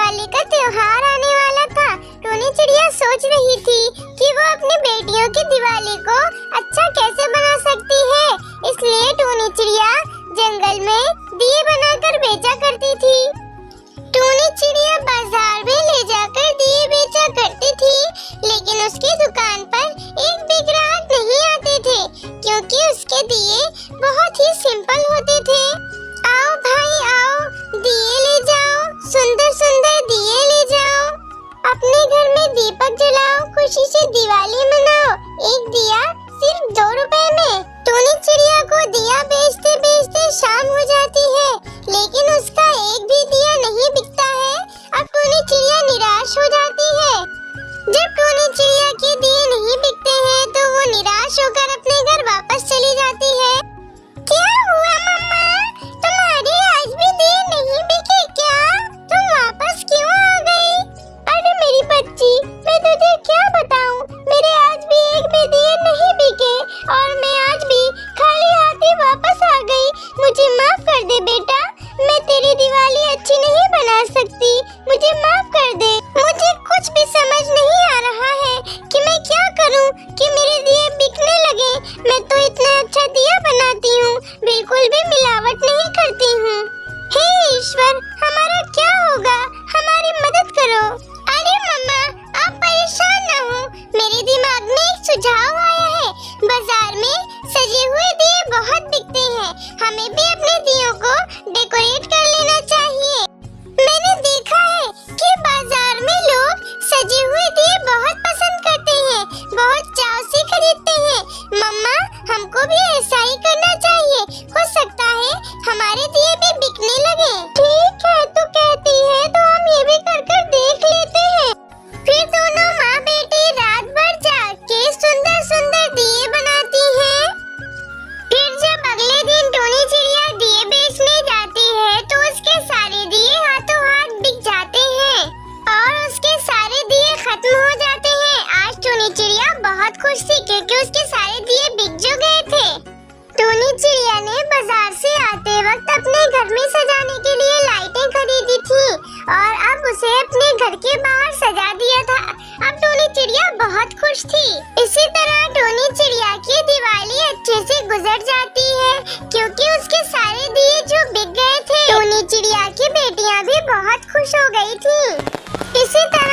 दिवाली का त्योहार आने वाला था। टोनी चिड़िया सोच रही थी कि वो अपनी बेटियों की दिवाली को अच्छा कैसे बना सकती है। इसलिए टोनी चिड़िया जंगल में दिए बनाकर बेचा करती थी। टोनी चिड़िया बाजार में ले जाकर दिए बेचा करती थी, लेकिन उसकी दुकान पर एक भी ग्राहक नहीं आते थे, क्योंकि उसके दिए बहुत ही सिंपल होते थे। आओ भाई आओ, दिए ले जाओ, सुंदर सुंदर दिए ले जाओ, अपने घर में दीपक जलाओ, खुशी से दिवाली मनाओ, एक दिया सिर्फ 2 रुपए में। टोनी चिड़िया को दिया बेचते बेचते शाम हो जाती है, लेकिन उसका एक भी दिया नहीं बिकता है। अब टोनी चिड़िया निराश हो जाती है। जब टोनी चिड़िया के दिए नहीं बिकते हैं तो वो निराश होकर अपने घर वापस चली जाती है। क्या हुआ मम्मा, तुम्हारे आज भी दिए नहीं बिके क्या? तुम वापस क्यों आ गई? अरे मेरी बच्ची, मैं तुझे क्या बताऊं, मेरे आज भी एक भी दिए नहीं बिके और मैं आज भी खाली हाथ ही वापस आ गई। मुझे माफ कर दे बेटा, मैं तेरी दिवाली अच्छी नहीं बना सकती, मुझे माफ कर दे। मुझे कुछ भी समझ नहीं आ रहा है कि मैं क्या करूं कि मेरे दिए बिकने लगे। मैं तो इतना अच्छा दिया बनाती हूँ, बिल्कुल भी मिलावट नहीं करती हूँ। हे ईश्वर, हमारा क्या होगा, हमारी मदद करो। अरे मम्मा, आप परेशान न हो, मेरे दिमाग में एक सुझाव आया है। बाजार में सजे हुए दिए बहुत बिकते हैं, हमें भी अपने दियों को डेकोरेट कर लेना चाहिए। मैंने देखा है कि बाजार में लोग सजे हुए दिए बहुत पसंद करते हैं, बहुत चाव से खरीदते हैं। मम्मा, हमको भी ऐसा ही करना चाहिए, हो सकता है हमारे दिए भी बिकने लगे। ठीक है, तू कहती है तो हम ये भी कर देख लेते हैं। फिर दोनों माँ बेटी रात भर जाग के सुंदर सुंदर दिए बनाती हैं। फिर जब अगले दिन टोनी चिड़िया दिए बेचने जाती है तो उसके सारे दिए हाथों हाथ बिक जाते हैं और उसके सारे दिए खत्म हो जाते हैं। आज टोनी चिड़िया बहुत खुश थी क्योंकि उसके सारे दिए बिक जो गए थे। टोनी चिड़िया ने बाजार से आते वक्त अपने घर में सजाने के लिए लाइटें खरीदी थी और अब उसे अपने घर के बाहर सजा दिया था। अब टोनी चिड़िया बहुत खुश थी। इसी तरह टोनी चिड़िया की दिवाली अच्छे से गुजर जाती है क्योंकि उसके सारे दिए जो बिक गए थे। टोनी चिड़िया की बेटियां भी बहुत खुश हो गई थी। इसी तरह